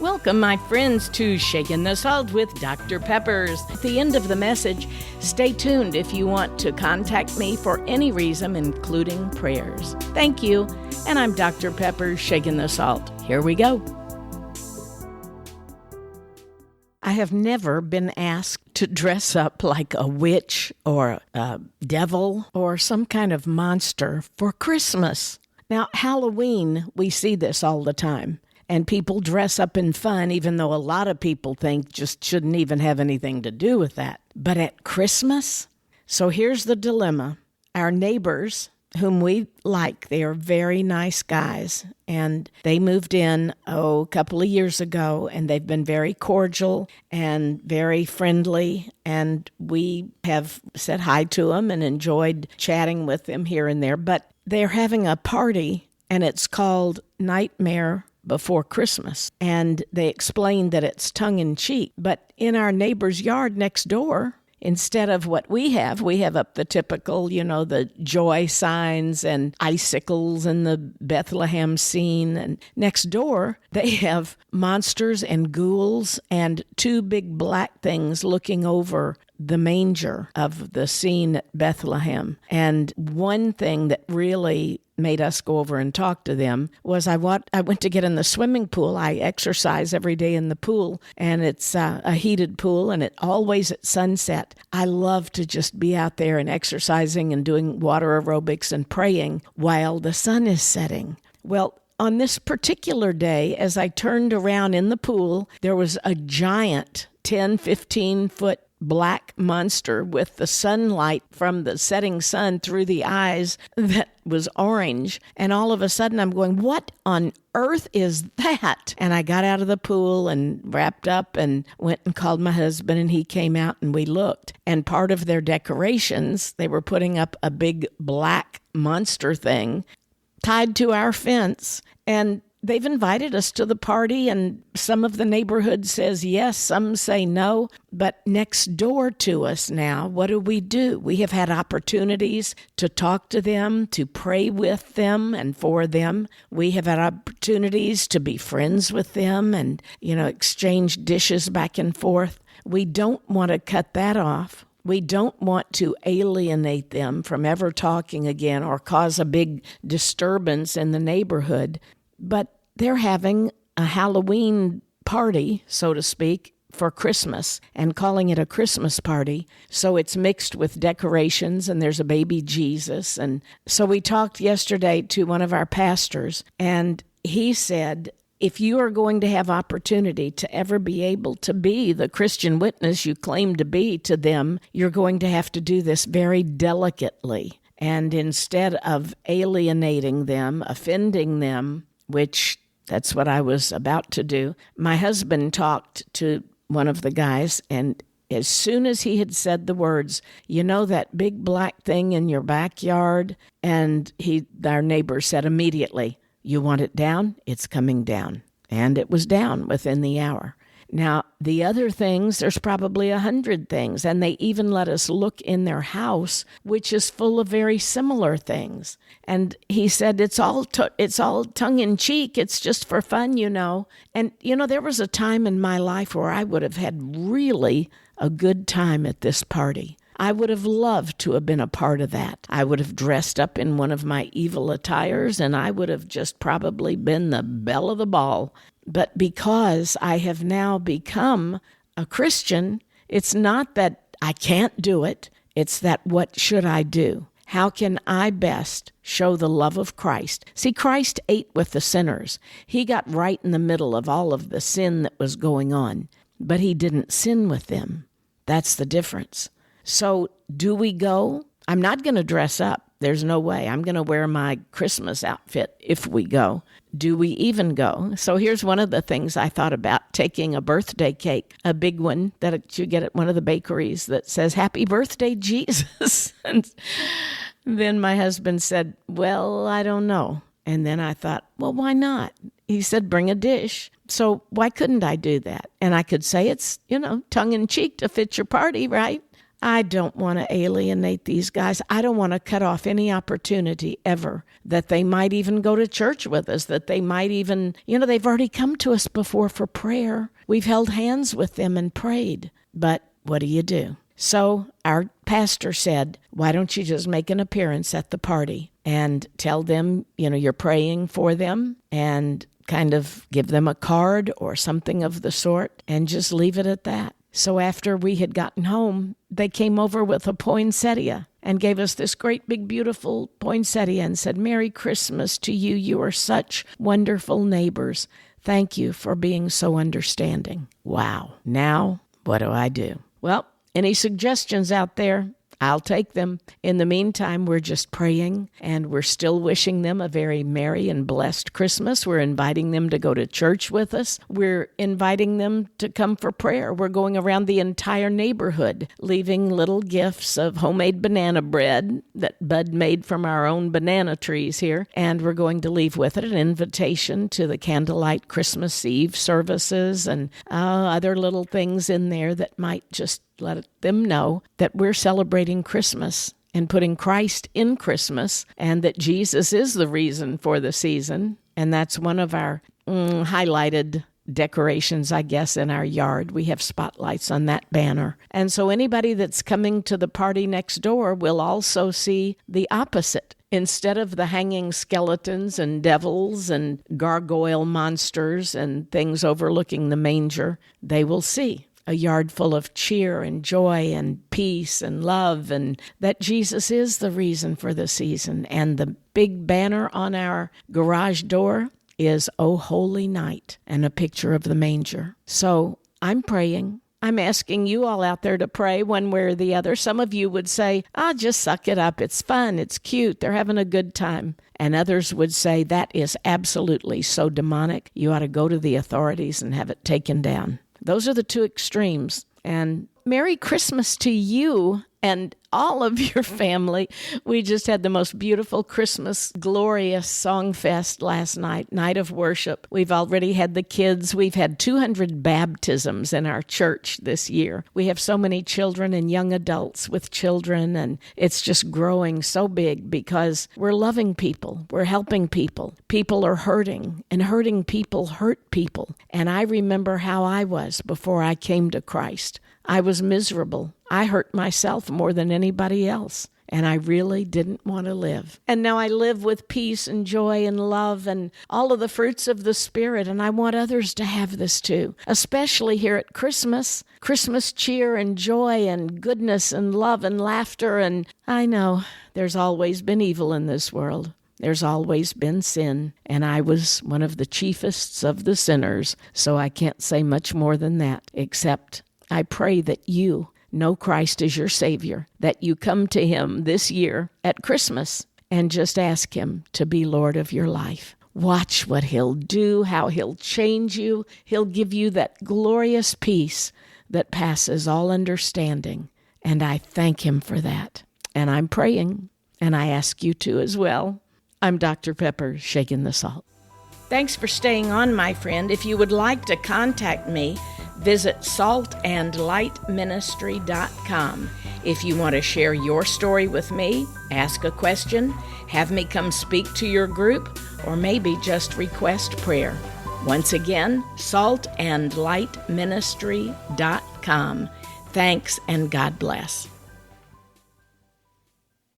Welcome, my friends, to Shaking the Salt with Dr. Peppers. At the end of the message, stay tuned if you want to contact me for any reason, including prayers. Thank you, and I'm Dr. Peppers, Shaking the Salt. Here we go. I have never been asked to dress up like a witch or a devil or some kind of monster for Christmas. Now, Halloween, we see this all the time. And people dress up in fun, even though a lot of people think just shouldn't even have anything to do with that. But at Christmas? So here's the dilemma. Our neighbors, whom we like, they are very nice guys. And they moved in, a couple of years ago, and they've been very cordial and very friendly. And we have said hi to them and enjoyed chatting with them here and there. But they're having a party, and it's called Nightmare Before Christmas. And they explained that it's tongue-in-cheek. But in our neighbor's yard next door, instead of what we have up the typical, the joy signs and icicles and the Bethlehem scene. And next door, they have monsters and ghouls and two big black things looking over the manger of the scene at Bethlehem. And one thing that really made us go over and talk to them was I went to get in the swimming pool. I exercise every day in the pool, and it's a heated pool, and it always at sunset. I love to just be out there and exercising and doing water aerobics and praying while the sun is setting. Well, on this particular day, as I turned around in the pool, there was a giant 10, 15-foot black monster with the sunlight from the setting sun through the eyes that was orange. And all of a sudden I'm going, what on earth is that? And I got out of the pool and wrapped up and went and called my husband, and he came out and we looked. And part of their decorations, they were putting up a big black monster thing tied to our fence. And they've invited us to the party, and some of the neighborhood says yes, some say no. But next door to us now, what do? We have had opportunities to talk to them, to pray with them and for them. We have had opportunities to be friends with them and, exchange dishes back and forth. We don't want to cut that off. We don't want to alienate them from ever talking again or cause a big disturbance in the neighborhood. But they're having a Halloween party, so to speak, for Christmas and calling it a Christmas party. So it's mixed with decorations, and there's a baby Jesus. And so we talked yesterday to one of our pastors, and he said, if you are going to have opportunity to ever be able to be the Christian witness you claim to be to them, you're going to have to do this very delicately. And instead of alienating them, offending them, which that's what I was about to do, my husband talked to one of the guys, and as soon as he had said the words, that big black thing in your backyard? And our neighbor said immediately, you want it down? It's coming down. And it was down within the hour. Now, the other things, there's probably 100 things, and they even let us look in their house, which is full of very similar things. And he said, it's all tongue-in-cheek. It's just for fun, And, there was a time in my life where I would have had really a good time at this party. I would have loved to have been a part of that. I would have dressed up in one of my evil attires, and I would have just probably been the belle of the ball. But because I have now become a Christian, it's not that I can't do it. It's that what should I do? How can I best show the love of Christ? See, Christ ate with the sinners. He got right in the middle of all of the sin that was going on, but he didn't sin with them. That's the difference. So do we go? I'm not going to dress up. There's no way. I'm going to wear my Christmas outfit if we go. Do we even go? So here's one of the things I thought about, taking a birthday cake, a big one that you get at one of the bakeries that says, Happy Birthday, Jesus. And then my husband said, well, I don't know. And then I thought, well, why not? He said, bring a dish. So why couldn't I do that? And I could say it's, tongue-in-cheek to fit your party, right? I don't want to alienate these guys. I don't want to cut off any opportunity ever that they might even go to church with us, that they might even, they've already come to us before for prayer. We've held hands with them and prayed. But what do you do? So our pastor said, why don't you just make an appearance at the party and tell them, you're praying for them, and kind of give them a card or something of the sort, and just leave it at that. So after we had gotten home, they came over with a poinsettia and gave us this great big beautiful poinsettia and said, Merry Christmas to you. You are such wonderful neighbors. Thank you for being so understanding. Wow. Now, what do I do? Well, any suggestions out there? I'll take them. In the meantime, we're just praying, and we're still wishing them a very merry and blessed Christmas. We're inviting them to go to church with us. We're inviting them to come for prayer. We're going around the entire neighborhood, leaving little gifts of homemade banana bread that Bud made from our own banana trees here. And we're going to leave with it an invitation to the candlelight Christmas Eve services and other little things in there that might just let them know that we're celebrating Christmas and putting Christ in Christmas, and that Jesus is the reason for the season. And that's one of our highlighted decorations, I guess, in our yard. We have spotlights on that banner. And so anybody that's coming to the party next door will also see the opposite. Instead of the hanging skeletons and devils and gargoyle monsters and things overlooking the manger, they will see a yard full of cheer and joy and peace and love, and that Jesus is the reason for the season. And the big banner on our garage door is "O Holy Night," and a picture of the manger. So I'm praying. I'm asking you all out there to pray one way or the other. Some of you would say, just suck it up. It's fun. It's cute. They're having a good time. And others would say, that is absolutely so demonic. You ought to go to the authorities and have it taken down. Those are the two extremes. And Merry Christmas to you and all of your family. We just had the most beautiful Christmas, glorious song fest last night, night of worship. We've already had the kids. We've had 200 baptisms in our church this year. We have so many children and young adults with children, and it's just growing so big because we're loving people. We're helping people. People are hurting, and hurting people hurt people. And I remember how I was before I came to Christ. I was miserable. I hurt myself more than anybody else, and I really didn't want to live. And now I live with peace and joy and love and all of the fruits of the Spirit, and I want others to have this too, especially here at Christmas. Christmas cheer and joy and goodness and love and laughter. And I know there's always been evil in this world. There's always been sin, and I was one of the chiefest of the sinners, so I can't say much more than that, except I pray that you know Christ as your Savior, that you come to Him this year at Christmas and just ask Him to be Lord of your life. Watch what He'll do, how He'll change you. He'll give you that glorious peace that passes all understanding, and I thank Him for that. And I'm praying, and I ask you to as well. I'm Dr. Pepper, shaking the salt. Thanks for staying on, my friend. If you would like to contact me, visit saltandlightministry.com. If you want to share your story with me, ask a question, have me come speak to your group, or maybe just request prayer. Once again, saltandlightministry.com. Thanks, and God bless.